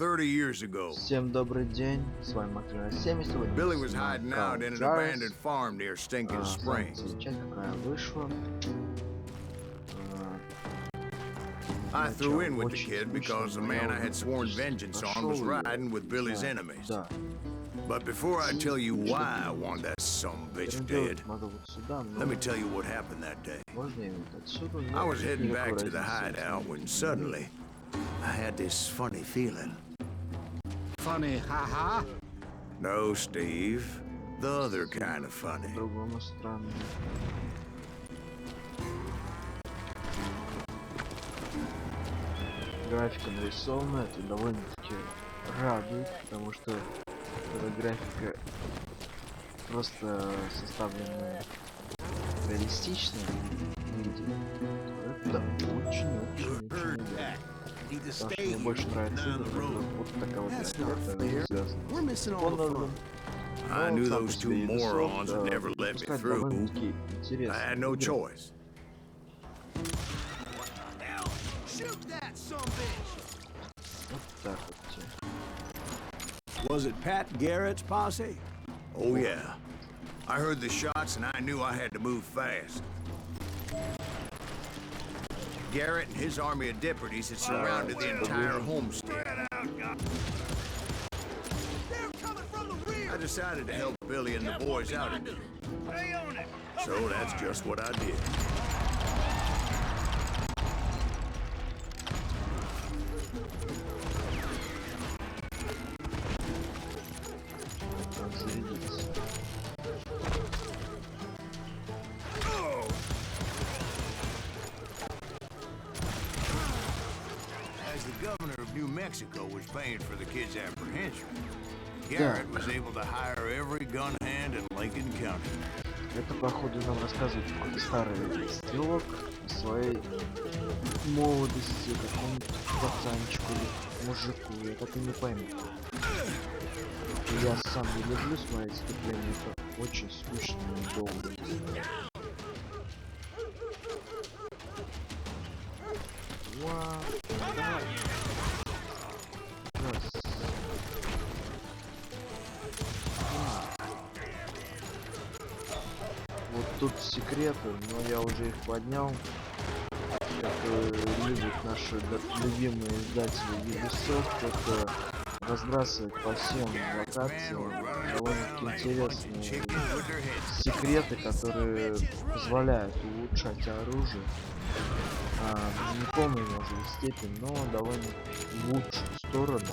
30 years ago. Всем добрый день, с вами Максим 7, сегодня Billy was hiding out in an abandoned farm near Stinking Springs. Часть какая вышла. I threw in with the kid because the man I had sworn vengeance on was riding with Billy's enemies. But before I tell you why I want that sumbitch dead, let me tell you what happened that day. I was heading back to the hideout when suddenly I had this funny feeling. Funny, haha? No, Steve. The other kind of funny. Графика нарисована, это довольно-таки радует, потому что эта графика просто составлена реалистично. Это очень-очень идеально. Потому что мне больше нравится вот такая вот графика, связана с Коннором. I knew those two morons would never let me through. I had no choice. Вот так вот. Was it Pat Garrett's posse? Oh yeah. I heard the shots and I knew I had to move fast. Garrett and his army of deputies had surrounded the entire homestead. I decided to help Billy and the boys out a bit. So that's just what I did. As the governor of New Mexico was paying for the kid's apprehension, Garrett was able to hire every gun hand in Lincoln County. Это, походу, нам рассказывает какой-то старый стрелок о своей молодости, какому-то пацанчику или мужику, я так и не пойму. Я сам не люблю смотреть вступление, это очень скучно и долго. Вот тут секреты, но я уже их поднял. Это любят наши любимые издатели Ubisoft. Это разбрасывать по всем локациям довольно-таки интересные секреты, которые позволяют улучшать оружие. Не полной, может быть, степень, но довольно в лучшую сторону.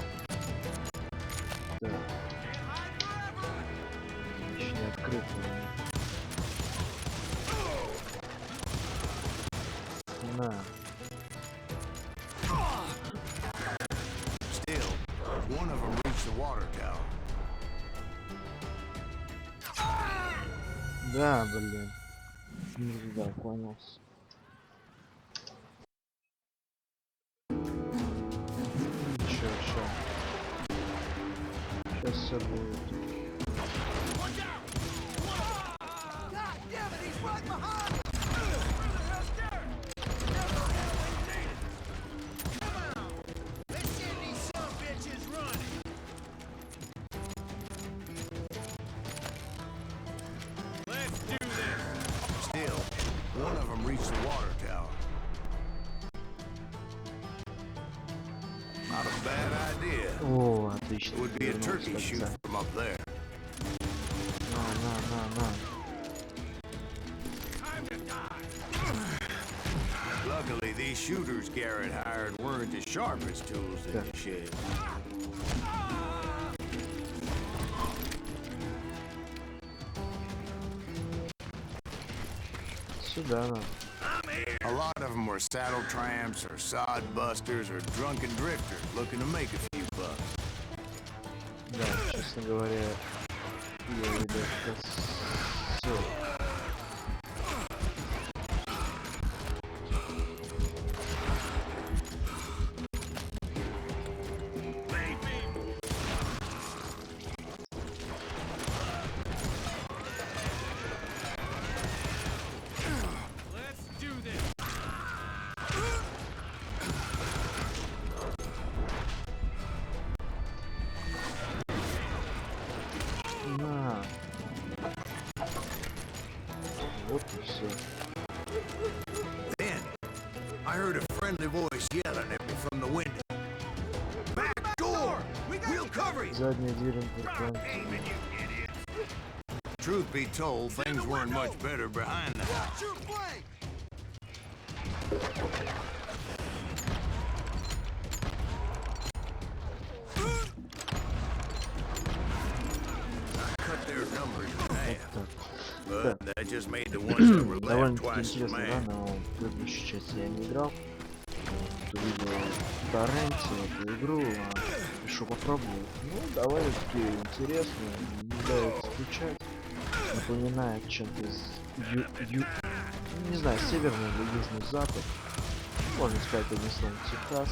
Да. Еще не открыто. На. Still, one of them reached the water tower. Да, блин. Не туда клонился. Ничего. Сейчас все будет. One of them reached the water tower. Not a bad idea. О, отлично. It would be a turkey shoot from up there. На. Luckily, these shooters Garrett hired weren't the sharpest tools in the shed. Сюда надо. A lot of them were saddle tramps or sod busters or drunken drifters looking to make a few bucks. Да, честно говоря, я видел как все. все. Then I heard a friendly voice yelling at me from the window. Back door! We'll cover you! Задняя дверь интерком. Truth be told, things weren't much better behind the house. I cut their numbers in half, but that just made the ones that were left Довольно-таки twice as интересно, да, mad. но предыдущей части я не играл. Кто видел в торренте эту игру, решил попробовать. Ну, довольно-таки интересно, не дает скучать. Напоминает чем-то из не знаю, северный или южный запад. Можно сказать, одним словом, Техас.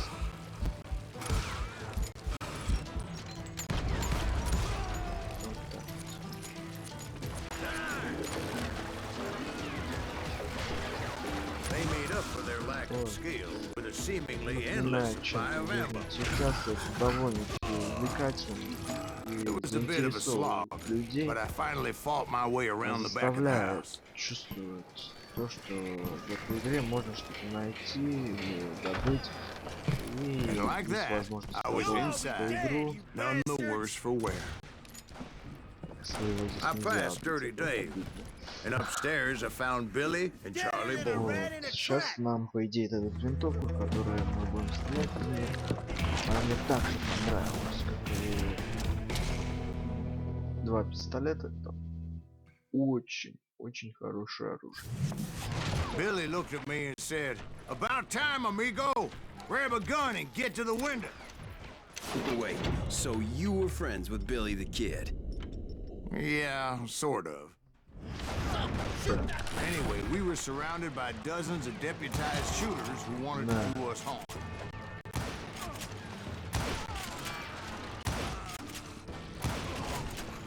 Вот так. They made up for their lack of skill with a seemingly endless Напоминает supply of чем-то ammo. южный Техас. Это довольно-таки увлекательно It и was a bit of a slog, заинтересовывает людей. but I finally fought my way around the back of the Заставляет house. чувствовать то, что в этой игре можно что-то найти или добыть. И And like есть that, возможность I was продолжить эту inside, игру. none the worse for wear. Своего здесь I нельзя passed Dirty обойти, Dave, это and upstairs I found Billy and Charlie видно. Bull. Вот. Сейчас нам, по идее, дадут винтовку, которую мы будем стрелять в нее. Она мне так же понравилась, как и два пистолета. Это очень хорошее оружие. Billy looked at me and said, "About time, amigo. Grab a gun and get to the window." Wait, so you were friends with Billy the Kid? Yeah, sort of. Anyway, we were surrounded by dozens of deputized shooters who wanted to do us harm.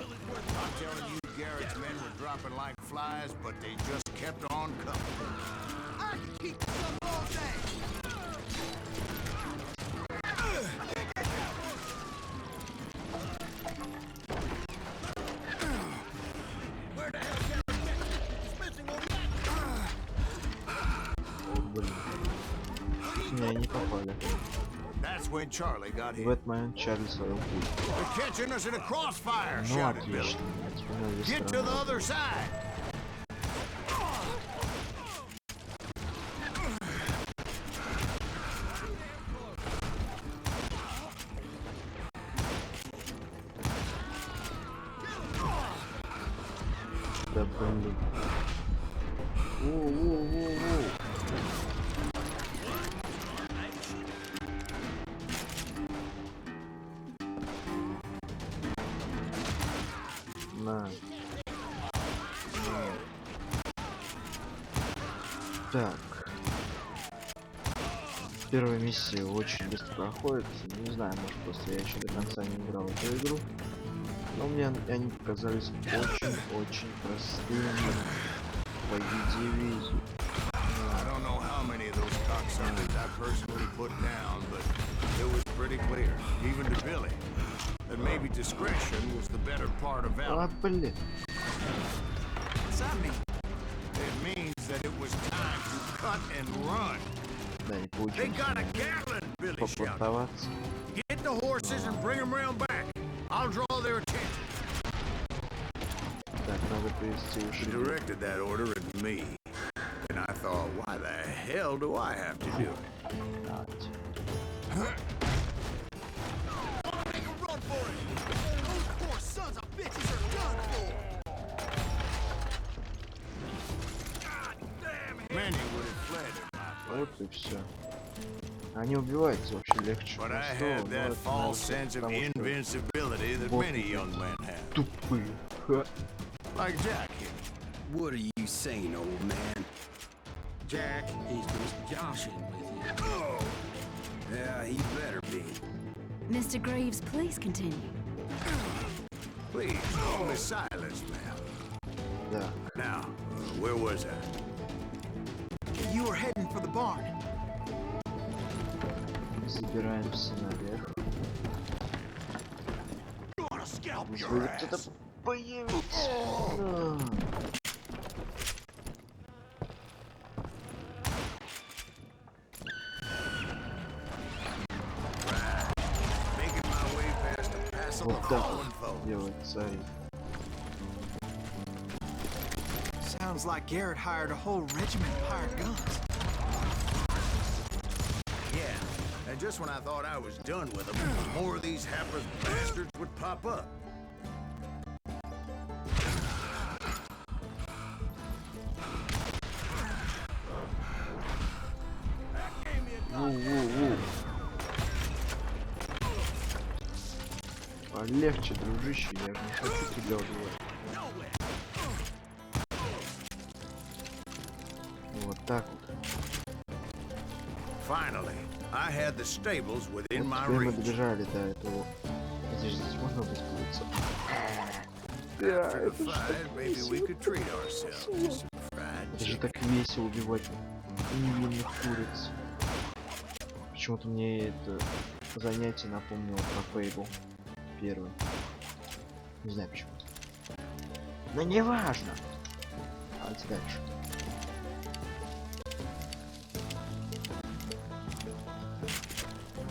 I'm telling you, Garrett's men were dropping like flies, but they just kept on coming. I can keep some all day. Where the hell is missing on Блин. Меня не попали. That's when Charlie got В hit. этот момент Чарли свалил пулю. They're catching us in a crossfire, Ну shouted Billy. отлично. Теперь надо Get to the other side. Да блин. Воу. На. Так. Первая миссия очень быстро проходит. Не знаю, может просто я еще до конца не играл в эту игру. Но мне они показались очень простыми. По виде визу. I don't know how many of those cocksuckers I personally put down, but it was pretty clear, even to Billy, that maybe discretion was the better part of valor. А, блин. What's that mean? It means that it was time to cut and run. Да, не They получилось. got a Gatling, Billy shouted. Попортоваться. Get the horses and bring them round back. I'll draw their attention. Так, надо привести He уши. directed that order at me, and I thought, why the hell do I have to do it? Make a run for it! Those poor sons of bitches are done for! God damn it! Many would have fled in my place. Вот и все. Они убиваются вообще легче But I простого, had но that это, false наверное, sense of потому что invincibility that Вот many young men have. тупые. Ха. Like Jack here. What are you saying, old man? Jack, he's just joshing with you. Yeah, he better be. Mr. Graves, please continue. Please, call me Silas, ma'am. Да. Now, where was I? You were heading for the barn. Забираемся наверх. Gonna scalp your Будет ass. кто-то появится. some Вот of так fallen вот foes. делать царь. Sounds like Garrett hired a whole regiment of hired guns. Yeah, and just when I thought I was done with them, more of these hapless bastards would pop up. Воу-воу-воу. Полегче, дружище, я же не хочу тебя убивать. Вот так вот. Finally, I had the stables within Вот my теперь мы reach. добежали до этого. Здесь можно высказаться? Да, After это the же fight, так maybe we весело. could treat ourselves to some fried Это же chicken. так весело убивать невинных куриц. Почему-то мне это занятие напомнило про Фейбл. Первый. Не знаю почему. Но не важно. Давайте дальше.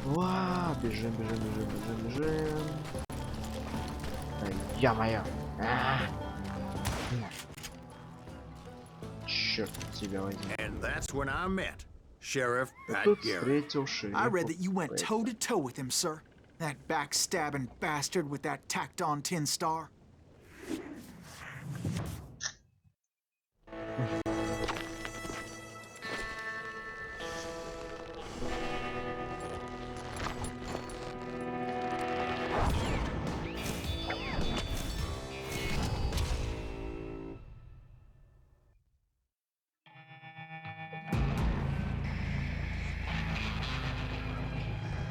Ва, бежим, бежим, бежим, бежим, бежим. Ай, я-моё. Черт тебя возьми. And that's when I met Sheriff Pat Тут Garrett. встретил шерифа. I read that you went Пэта. toe-to-toe with him, sir. That backstabbing bastard with that tacked-on tin star.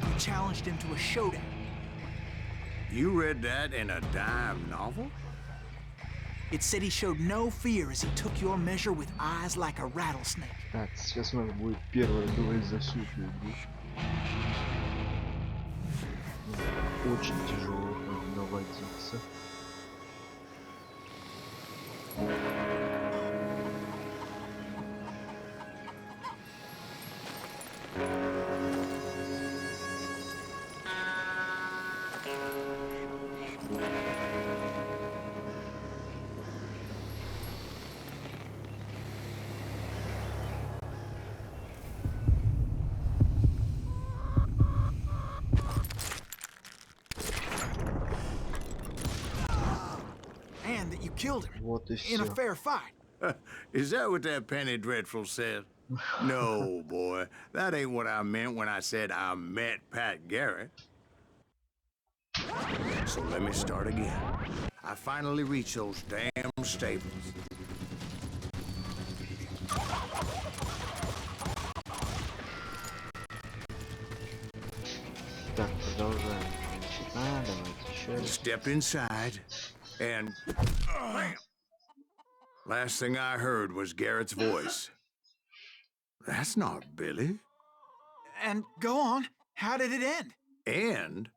You challenged him to a showdown. You read that in a dime novel? It said he showed no fear as he took your measure with eyes like a rattlesnake. Так, сейчас у нас будет первая дуэль за всю эту игру. Очень тяжело наводиться. And that you killed him Вот и in a все. fair fight. Is that what that Penny Dreadful said? No, boy. That ain't what I meant when I said I met Pat Garrett. So let me start again. I finally reached those damn stables. Так, продолжаем. Значит, давайте еще раз. Stepped inside, and bam! Last thing I heard was Garrett's voice. That's not Billy. And go on. How did it end? And,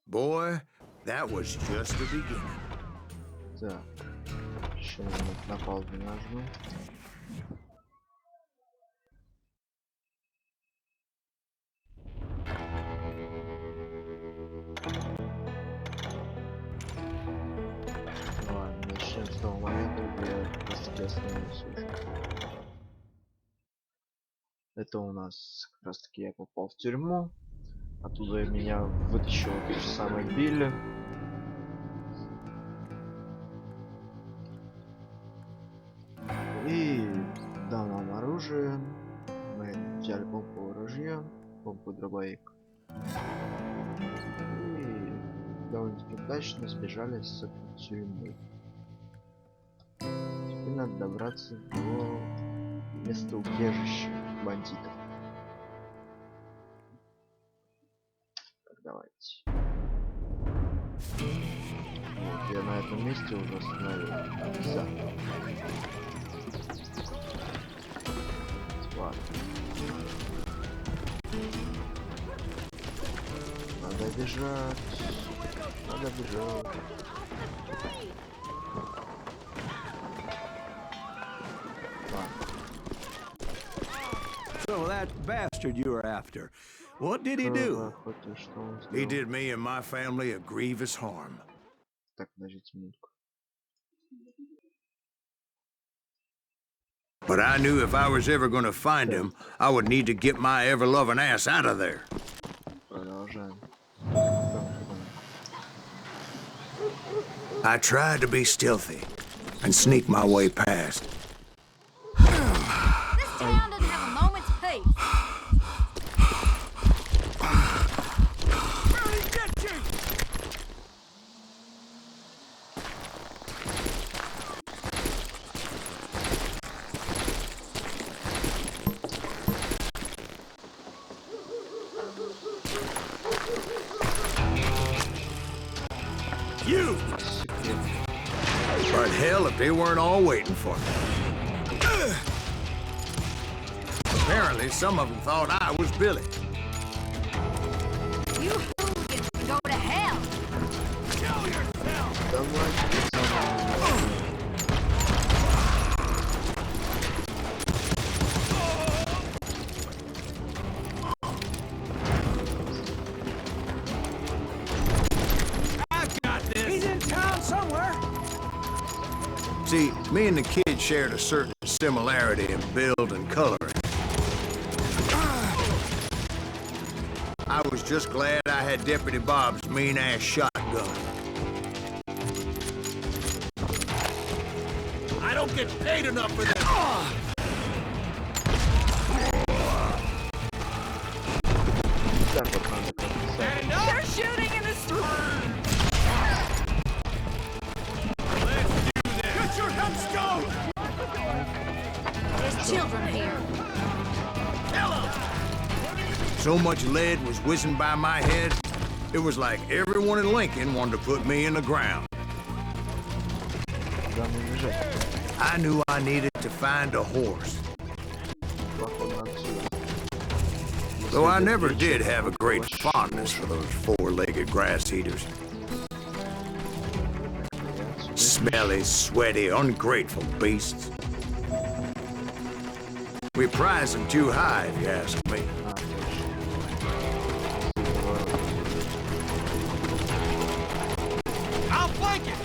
boy, that was just the beginning. Так. Еще минут на паузу нажму. Ладно, начнем с того момента, где я просто остановился уже. Это у нас как раз таки я попал в тюрьму. Оттуда меня вытащил тот же самый Билли. И дал нам оружие. Мы взяли помповое ружье, помповый дробовик. И довольно-таки удачно сбежали с этой тюрьмы. Теперь надо добраться до места убежища бандитов. Так, давайте. Вот, я на этом месте уже остановил. Обязательно. Ладно. Надо бежать. Надо бежать. So that bastard you were after, What did he Что do? вы охоты, что он He сделал? did me and my family a grievous harm. Так, подождите минутку. But I knew if I was ever gonna find him, I would need to get my ever-loving ass out of there. Продолжаем. Там. I tried to be stealthy and sneak my way past. This town doesn't have a moment's peace. You! But hell, if they weren't all waiting for me. Apparently, some of them thought I was Billy. You hooligans can go to hell. Давайте самое. He's in town somewhere. See, me and the kid shared a certain similarity in build and coloring. I was just glad I had Deputy Bob's mean-ass shotgun. I don't get paid enough for that. Так вот надо как-то. They're shooting in the street. Get your heads go! There's children here. So much lead was whizzing by my head, it was like everyone in Lincoln wanted to put me in the ground. Куда мне бежать? I knew I needed to find a horse. Походу отсюда. Though I never did have a great fondness for those four-legged grass eaters. Smelly, sweaty, ungrateful beasts. We prize them too high, if you ask me. I'll flank it.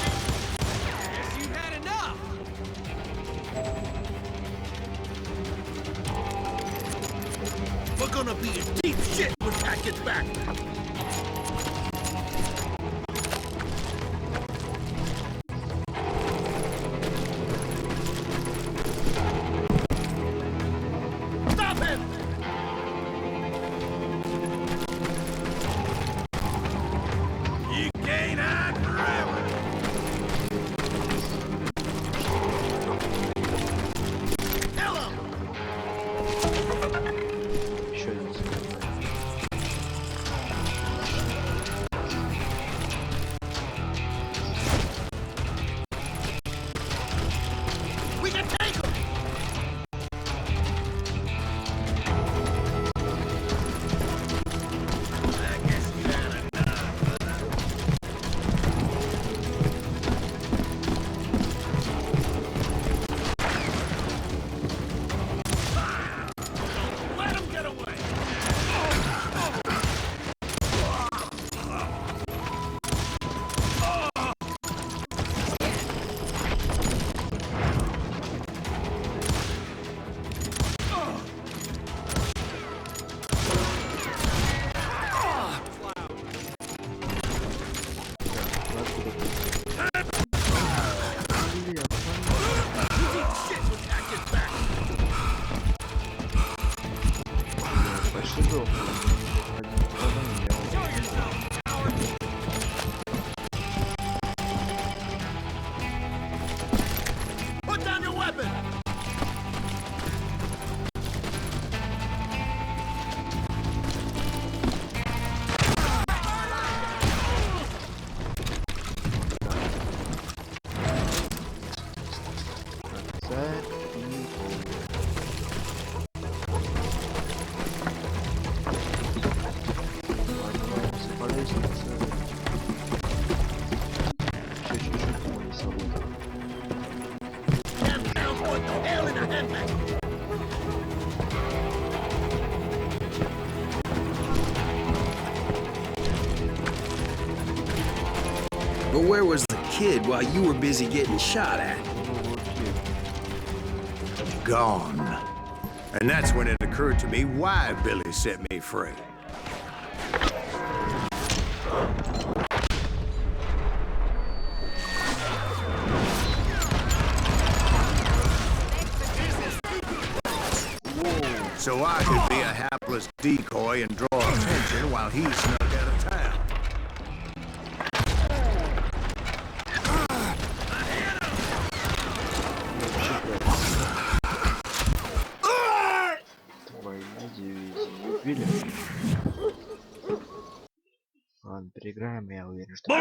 Guess you've had enough. We're gonna be in deep shit when Pat gets back. Stop him! You can't hide forever. Hello! Еще один секунд. We can take him! I guess you had enough. Let him get away! Почти сдох. Один попадание, я Put down your weapon! Царь и But where was the kid while you were busy getting shot at? Gone. And that's when it occurred to me why Billy set me free. So I could be a hapless decoy and draw attention while he snuck out of town. Двойная дивизия. Билли. Ладно, переиграем, я уверен, что...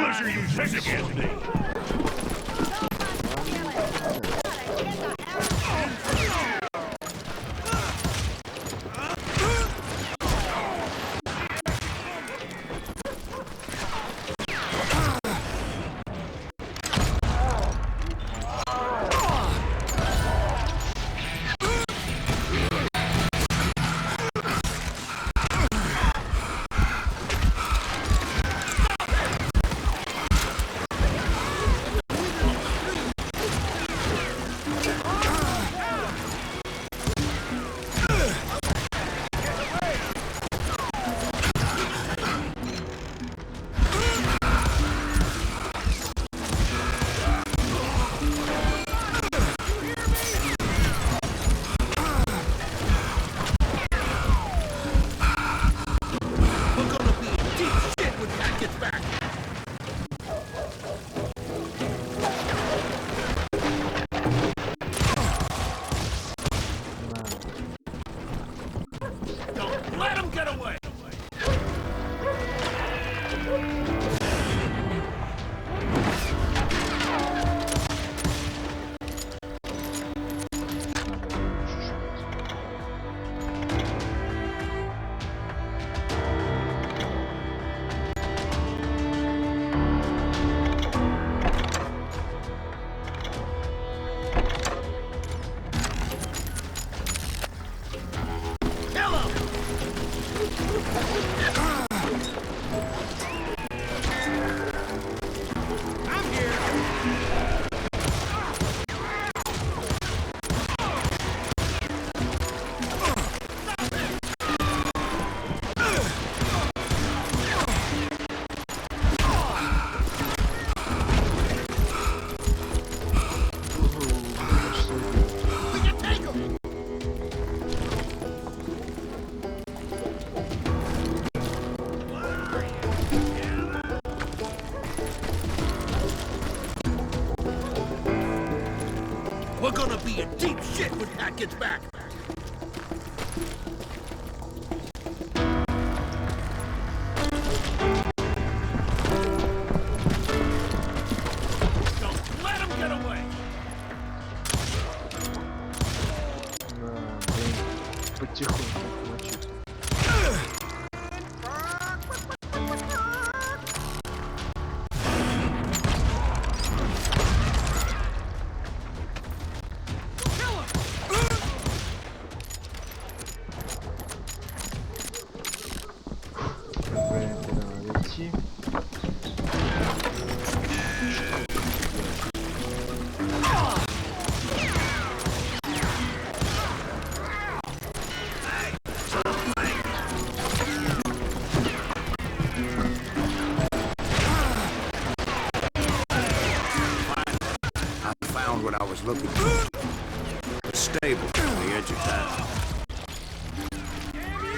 We're gonna be in deep shit when Pat gets back. Don't let him get away. Потихоньку мочить. What I was looking for. A stable on the edge of town.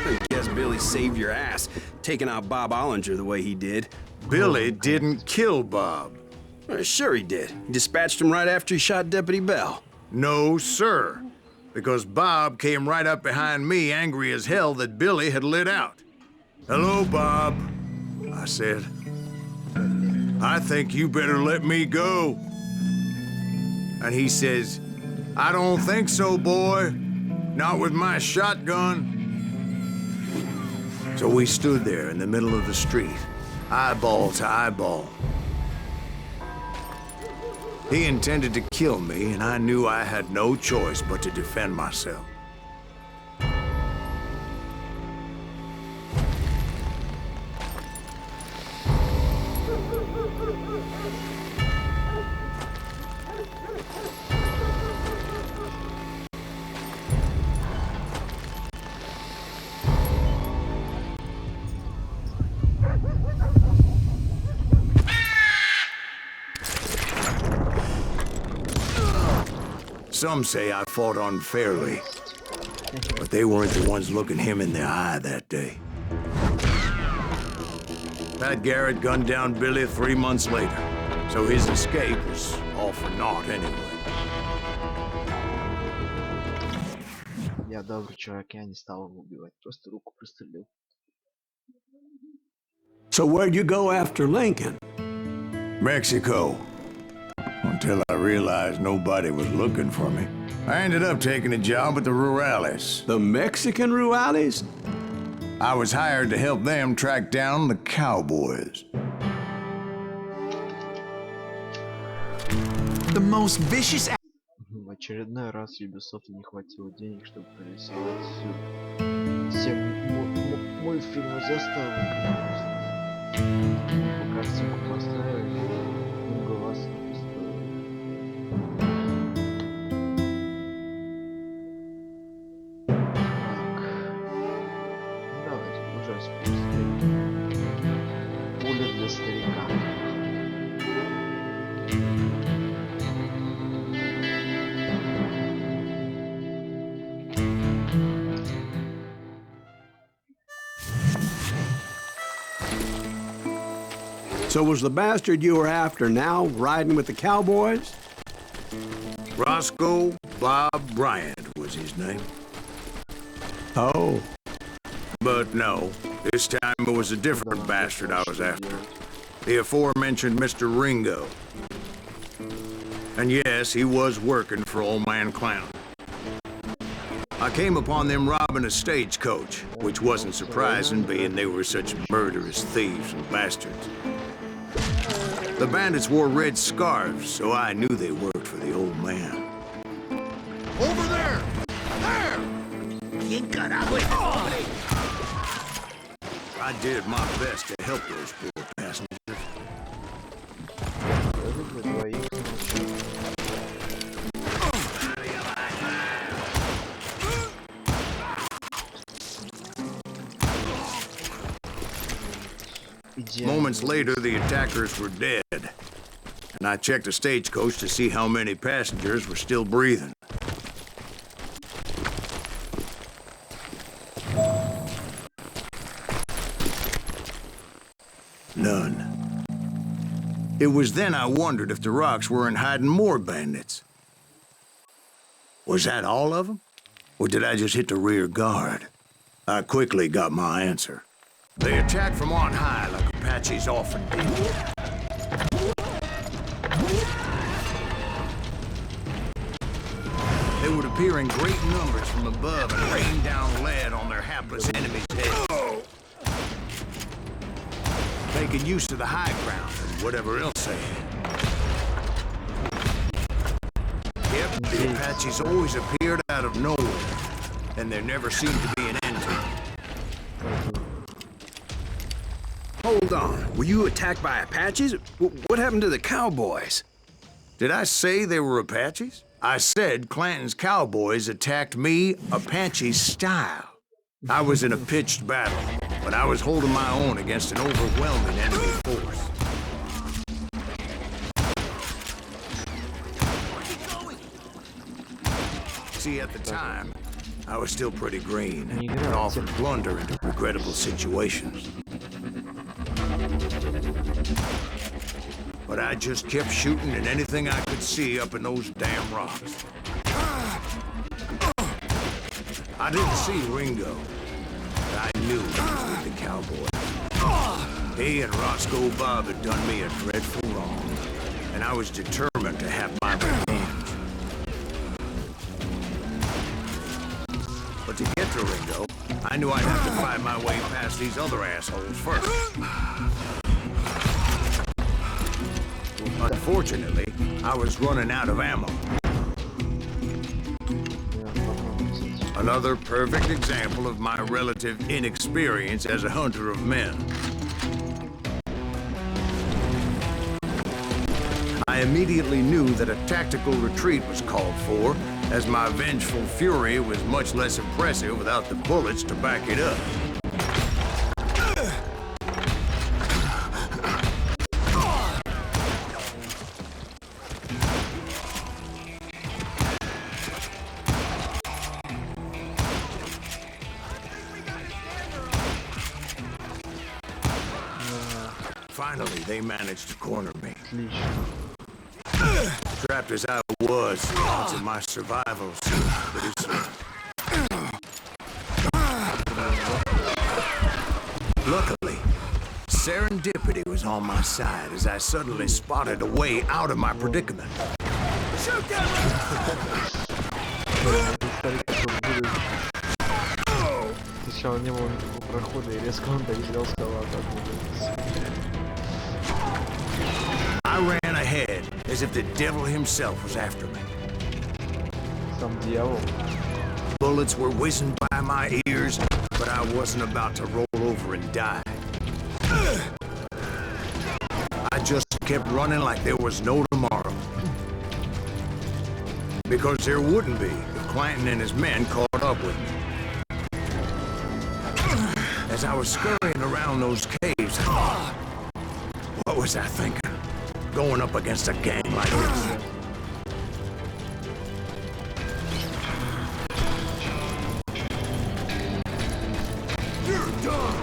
I guess Billy saved your ass, taking out Bob Ollinger the way he did. Billy didn't kill Bob. Sure he did. He dispatched him right after he shot Deputy Bell. No, sir. Because Bob came right up behind me, angry as hell that Billy had lit out. Hello, Bob, I said. I think you better let me go. And he says, I don't think so, boy. Not with my shotgun. So we stood there in the middle of the street, eyeball to eyeball. He intended to kill me, and I knew I had no choice but to defend myself. Some say I fought unfairly, but they weren't the ones looking him in the eye that day. Pat Garrett gunned down Billy 3 months later, so his escape was all for naught anyway. Я добрый человек, я не стал его убивать, просто руку пристрелил. So where'd you go after Lincoln? Mexico. Until I realized nobody was looking for me. I ended up taking a job at the Rurales. The Mexican Rurales? I was hired to help them track down the cowboys. The most vicious. В очередной раз Ubisoft не хватило денег, чтобы прорисовать все мультфильмы заставы. Картинку поставили, глаз поставили. Так. Давайте, ужас быстрее. Пуля для старика. So was the bastard you were after now riding with the cowboys? Roscoe Bob Bryant was his name. Oh. But no, this time it was a different bastard I was after. The aforementioned Mr. Ringo. And yes, he was working for Old Man Clown. I came upon them robbing a stagecoach, which wasn't surprising, being they were such murderous thieves and bastards. The bandits wore red scarves, so I knew they worked for the old man. Over there! There! I did my best to help those poor passengers. Moments later, the attackers were dead, and I checked the stagecoach to see how many passengers were still breathing. None. It was then I wondered if the rocks weren't hiding more bandits. Was that all of them? Or did I just hit the rear guard? I quickly got my answer. They attacked from on high like Apaches often do. They would appear in great numbers from above and rain down lead on their hapless enemies' heads. Making use of the high ground and whatever else they had. Yep, the Apaches always appeared out of nowhere, and there never seemed to be an end to it. Hold on. Were you attacked by Apaches? What happened to the cowboys? Did I say they were Apaches? I said Clanton's cowboys attacked me Apache style. I was in a pitched battle, but I was holding my own against an overwhelming enemy force. See, at the time, I was still pretty green and often blunder into regrettable situations. But I just kept shooting at anything I could see up in those damn rocks. I didn't see Ringo, but I knew he was with the cowboys. He and Roscoe Bob had done me a dreadful wrong, and I was determined to have my revenge. But to get to Ringo, I knew I'd have to find my way past these other assholes first. Unfortunately, I was running out of ammo. Another perfect example of my relative inexperience as a hunter of men. I immediately knew that a tactical retreat was called for, as my vengeful fury was much less impressive without the bullets to back it up. Finally, they managed to corner me. Отлично. Trapped as I was, the odds of my survival seemed pretty slim. Luckily, serendipity was on my side as I suddenly spotted a way out of my predicament. Shoot them! Сначала не было никакого прохода и резко он так взял скала. I ran ahead as if the devil himself was after me. Сам дьявол. Bullets were whizzing by my ears, but I wasn't about to roll over and die. I just kept running like there was no tomorrow. Because there wouldn't be if Clanton and his men caught up with me. As I was scurrying around those caves, what was I thinking? Going up against a gang like this. You're done!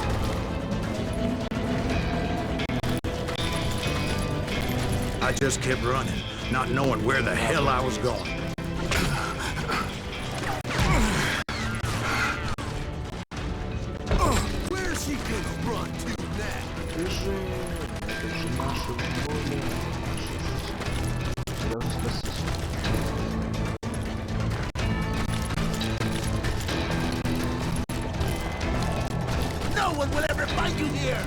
I just kept running, not knowing where the hell I was going. Where's she gonna run to now? Бежи. Это же наши воля. Я уже спасусь. No one will ever find you here!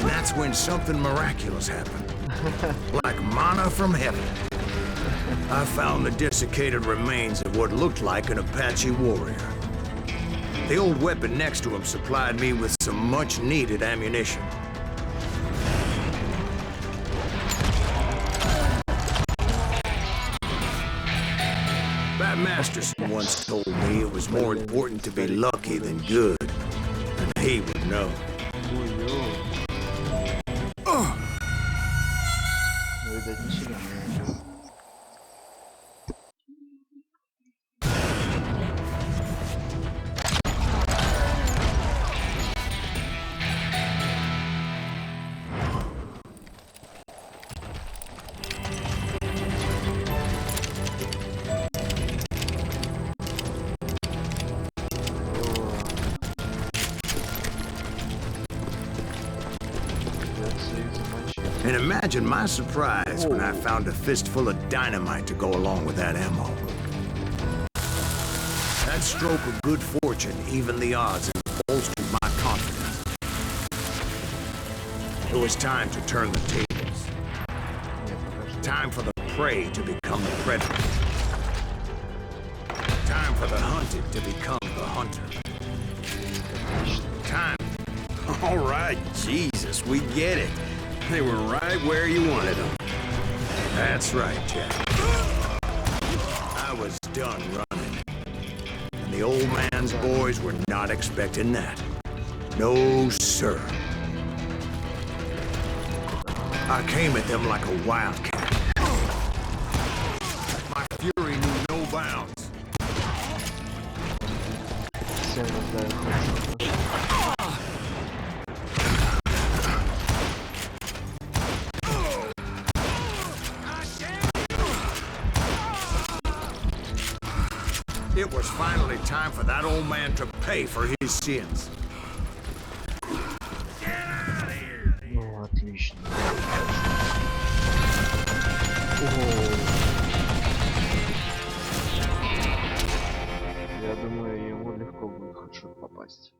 That's when something miraculous happened. Like manna from heaven. I found the desiccated remains of what looked like an Apache warrior. The old weapon next to him supplied me with some much-needed ammunition. Bat Masterson once told me it was more important to be lucky than good, and he would know. Видать, ничего не. And imagine my surprise when I found a fistful of dynamite to go along with that ammo. That stroke of good fortune evened the odds and bolstered my confidence. It was time to turn the tables. Time for the prey to become the predator. Time for the hunted to become the hunter. Time. All right, Jesus, we get it. They were right where you wanted them. That's right, Jack. I was done running. And the old man's boys were not expecting that. No, sir. I came at them like a wildcat. My fury knew no bounds. It was finally time for that old man to pay for his sins. Ну, отлично. Я думаю, ему легко будет хедшот попасть.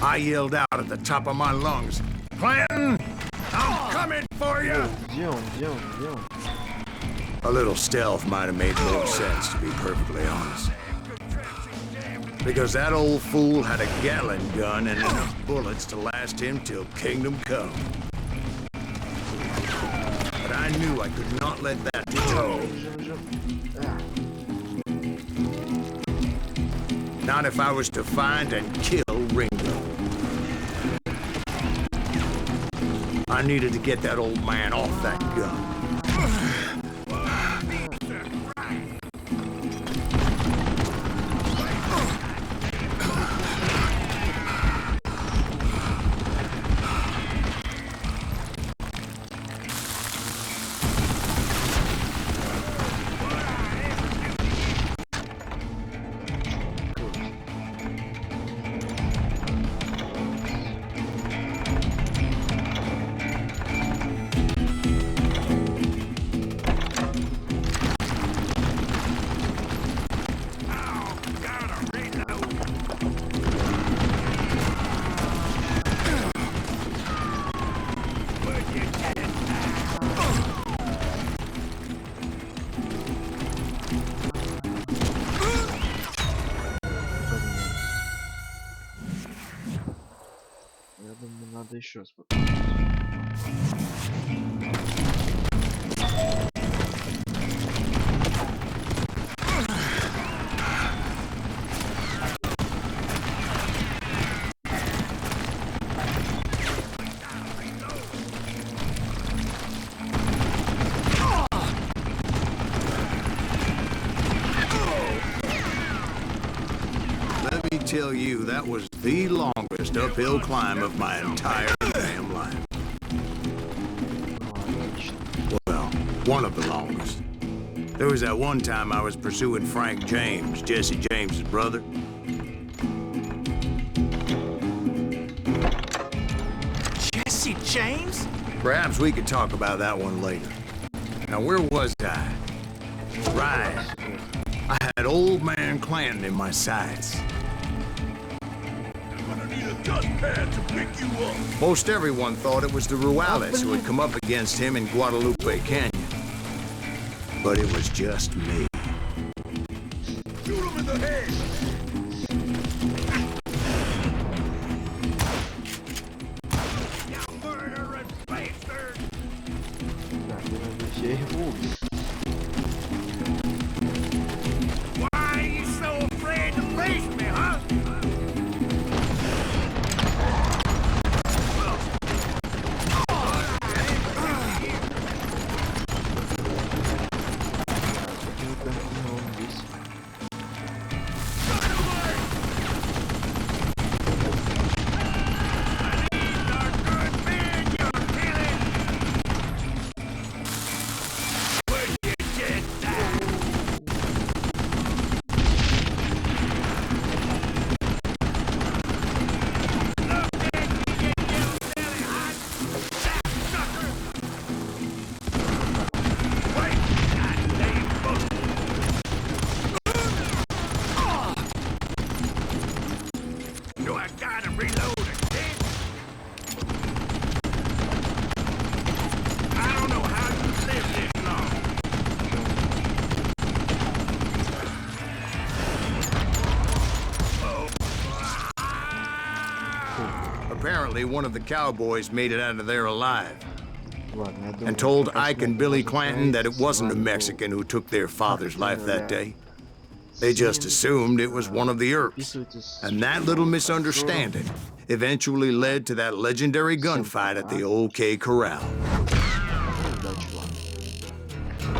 I yelled out at the top of my lungs, "Clanton, I'm coming for you!" Где он? Где он? Где он? A little stealth might have made more sense, to be perfectly honest. Because that old fool had a Gatling gun and enough bullets to last him till Kingdom Come. But I knew I could not let that deter me. Not if I was to find and kill Ringo. I needed to get that old man off that gun. Я думаю, надо еще раз попробовать. Let me tell you, that was the longest uphill climb of my entire damn life. Well, one of the longest. There was that one time I was pursuing Frank James, Jesse James's brother. Jesse James? Perhaps we could talk about that one later. Now, where was I? Right. I had old man Clanton in my sights. Most everyone thought it was the Ruales who had come up against him in Guadalupe Canyon. But it was just me. Shoot him in the head! You murderous bastard! Why are you so afraid to face me, huh? Apparently, one of the cowboys made it out of there alive and told Ike and Billy Clanton that it wasn't a Mexican who took their father's life that day. They just assumed it was one of the Earps. And that little misunderstanding eventually led to that legendary gunfight at the OK Corral.